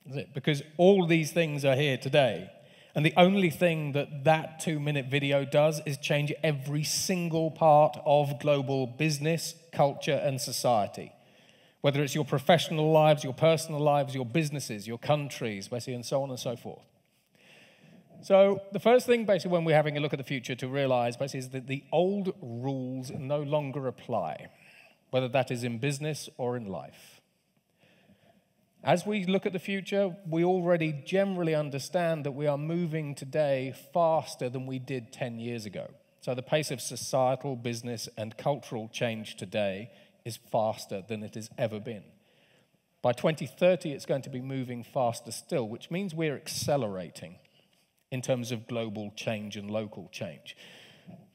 Is it? Because all these things are here today. And the only thing that that 2-minute video does is change every single part of global business, culture, and society. Whether it's your professional lives, your personal lives, your businesses, your countries, basically, and so on and so forth. So the first thing, basically, when we're having a look at the future to realize, basically, is that the old rules no longer apply, whether that is in business or in life. As we look at the future, we already generally understand that we are moving today faster than we did 10 years ago. So the pace of societal, business, and cultural change today is faster than it has ever been. By 2030, it's going to be moving faster still, which means we're accelerating in terms of global change and local change,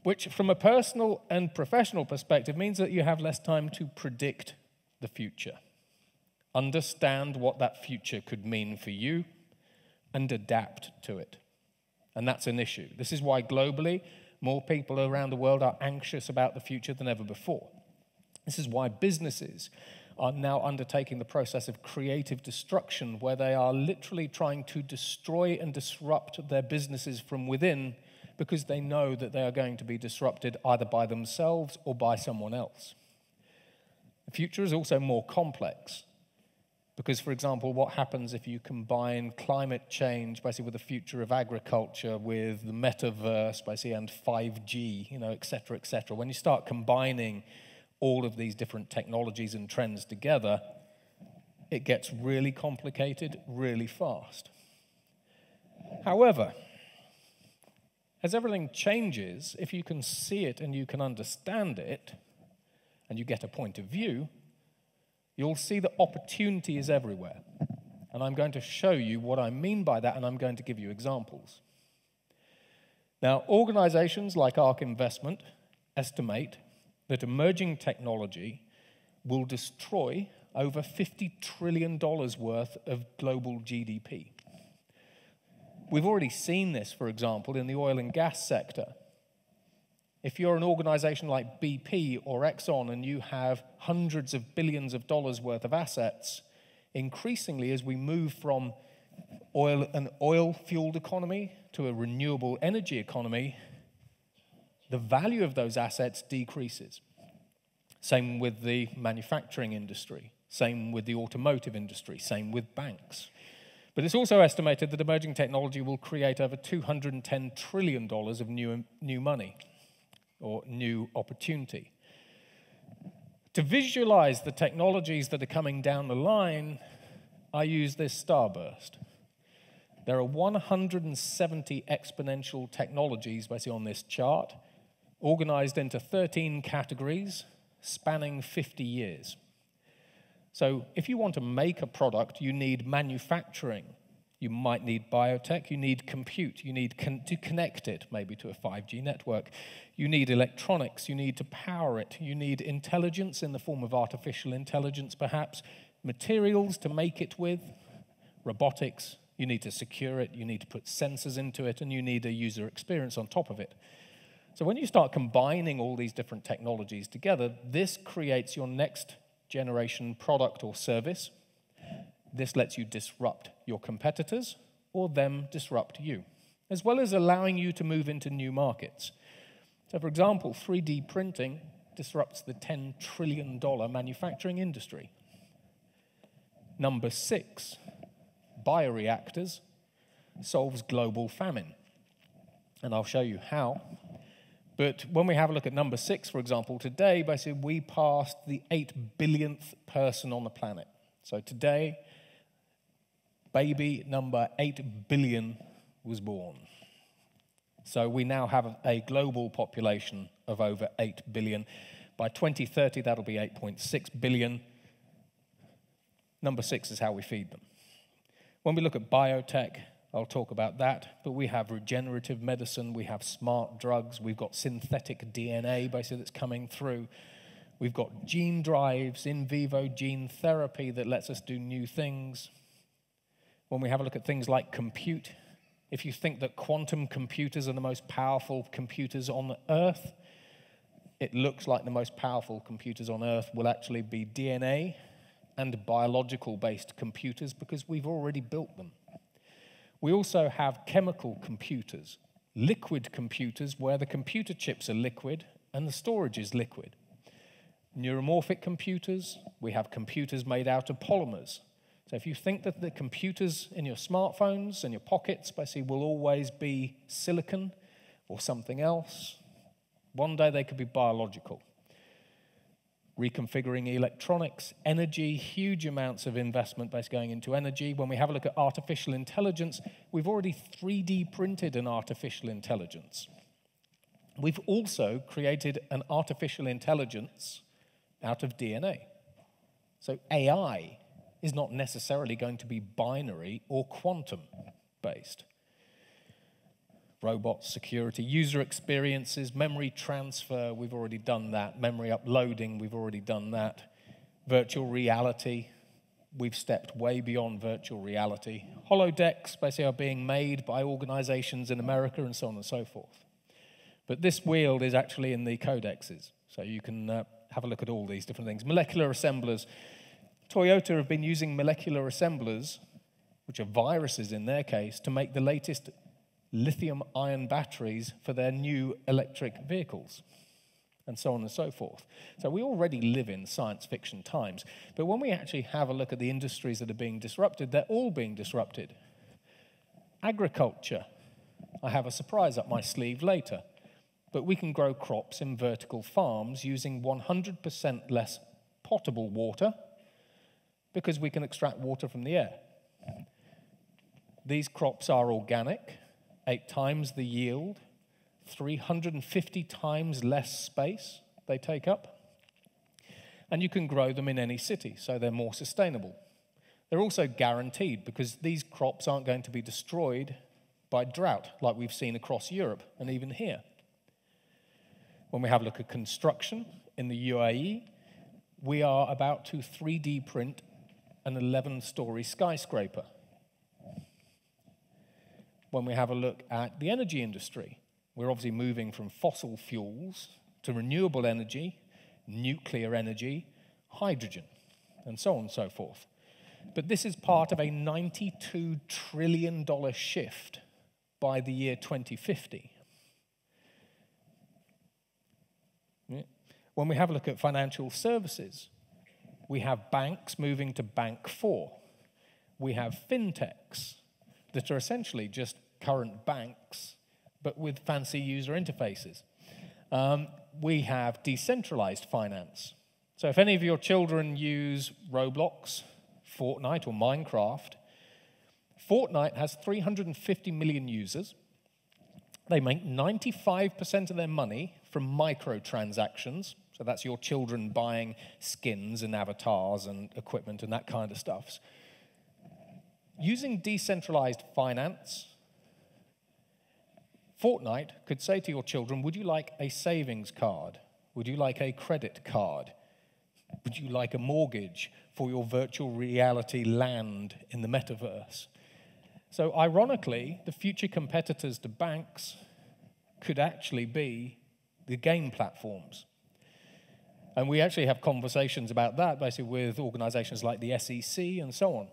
which from a personal and professional perspective means that you have less time to predict the future. Understand what that future could mean for you, and adapt to it. And that's an issue. This is why globally, more people around the world are anxious about the future than ever before. This is why businesses are now undertaking the process of creative destruction, where they are literally trying to destroy and disrupt their businesses from within, because they know that they are going to be disrupted either by themselves or by someone else. The future is also more complex. Because, for example, what happens if you combine climate change, basically, with the future of agriculture, with the metaverse, basically, and 5G, et cetera, et cetera. When you start combining all of these different technologies and trends together, it gets really complicated really fast. However, as everything changes, if you can see it and you can understand it, and you get a point of view, you'll see that opportunity is everywhere. And I'm going to show you what I mean by that, and I'm going to give you examples. Now, organizations like ARK Investment estimate that emerging technology will destroy over $50 trillion worth of global GDP. We've already seen this, for example, in the oil and gas sector. If you're an organization like BP or Exxon and you have hundreds of billions of dollars worth of assets, increasingly as we move from an oil-fueled economy to a renewable energy economy, the value of those assets decreases. Same with the manufacturing industry, same with the automotive industry, same with banks. But it's also estimated that emerging technology will create over $210 trillion of new money, or new opportunity. To visualize the technologies that are coming down the line, I use this starburst. There are 170 exponential technologies basically on this chart, organized into 13 categories, spanning 50 years. So if you want to make a product, you need manufacturing. You might need biotech, you need compute, you need to connect it maybe to a 5G network. You need electronics, you need to power it, you need intelligence in the form of artificial intelligence perhaps, materials to make it with, robotics, you need to secure it, you need to put sensors into it, and you need a user experience on top of it. So when you start combining all these different technologies together, this creates your next generation product or service. This lets you disrupt your competitors or them disrupt you, as well as allowing you to move into new markets. So, for example, 3D printing disrupts the $10 trillion manufacturing industry. Number 6, bioreactors solves global famine. And I'll show you how. But when we have a look at number 6, for example, today, basically, we passed the 8 billionth person on the planet. So today, baby number 8 billion was born. So we now have a global population of over 8 billion. By 2030, that'll be 8.6 billion. Number 6 is how we feed them. When we look at biotech, I'll talk about that, but we have regenerative medicine, we have smart drugs, we've got synthetic DNA basically that's coming through. We've got gene drives, in vivo gene therapy that lets us do new things. When we have a look at things like compute, if you think that quantum computers are the most powerful computers on Earth, it looks like the most powerful computers on Earth will actually be DNA, and biological-based computers because we've already built them. We also have chemical computers, liquid computers where the computer chips are liquid and the storage is liquid. Neuromorphic computers, we have computers made out of polymers. So if you think that the computers in your smartphones and your pockets basically will always be silicon or something else, one day they could be biological. Reconfiguring electronics, energy, huge amounts of investment basically going into energy. When we have a look at artificial intelligence, we've already 3D printed an artificial intelligence. We've also created an artificial intelligence out of DNA. So AI is not necessarily going to be binary or quantum-based. Robots, security, user experiences, memory transfer, we've already done that. Memory uploading, we've already done that. Virtual reality, we've stepped way beyond virtual reality. Holodecks basically are being made by organizations in America and so on and so forth. But this wheel is actually in the codexes, so you can have a look at all these different things. Molecular assemblers. Toyota have been using molecular assemblers, which are viruses in their case, to make the latest lithium-ion batteries for their new electric vehicles, and so on and so forth. So we already live in science fiction times. But when we actually have a look at the industries that are being disrupted, they're all being disrupted. Agriculture. I have a surprise up my sleeve later. But we can grow crops in vertical farms using 100% less potable water because we can extract water from the air. These crops are organic, 8 times the yield, 350 times less space they take up, and you can grow them in any city, so they're more sustainable. They're also guaranteed because these crops aren't going to be destroyed by drought like we've seen across Europe and even here. When we have a look at construction in the UAE, we are about to 3D print an 11-story skyscraper. When we have a look at the energy industry, we're obviously moving from fossil fuels to renewable energy, nuclear energy, hydrogen, and so on and so forth. But this is part of a $92 trillion shift by the year 2050. When we have a look at financial services, we have banks moving to Bank 4. We have fintechs that are essentially just current banks, but with fancy user interfaces. We have decentralized finance. So if any of your children use Roblox, Fortnite, or Minecraft, Fortnite has 350 million users. They make 95% of their money from microtransactions. So that's your children buying skins and avatars and equipment and that kind of stuff. Using decentralized finance, Fortnite could say to your children, would you like a savings card? Would you like a credit card? Would you like a mortgage for your virtual reality land in the metaverse? So ironically, the future competitors to banks could actually be the game platforms. And we actually have conversations about that, basically with organizations like the SEC and so on.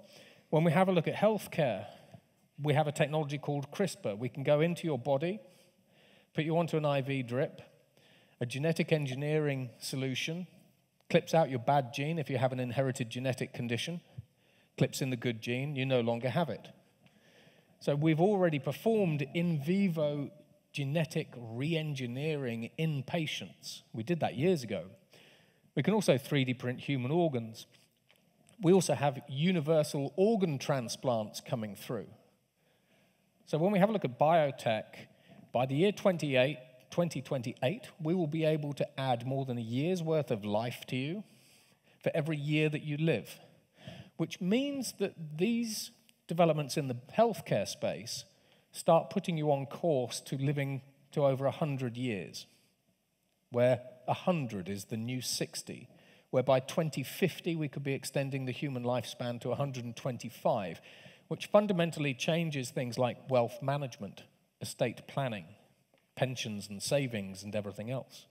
When we have a look at healthcare, we have a technology called CRISPR. We can go into your body, put you onto an IV drip, a genetic engineering solution, clips out your bad gene if you have an inherited genetic condition, clips in the good gene, you no longer have it. So we've already performed in vivo genetic re-engineering in patients. We did that years ago. We can also 3D print human organs. We also have universal organ transplants coming through. So when we have a look at biotech, by the year 2028, we will be able to add more than a year's worth of life to you for every year that you live, which means that these developments in the healthcare space start putting you on course to living to over 100 years, where 100 is the new 60, where by 2050 we could be extending the human lifespan to 125, which fundamentally changes things like wealth management, estate planning, pensions and savings and everything else.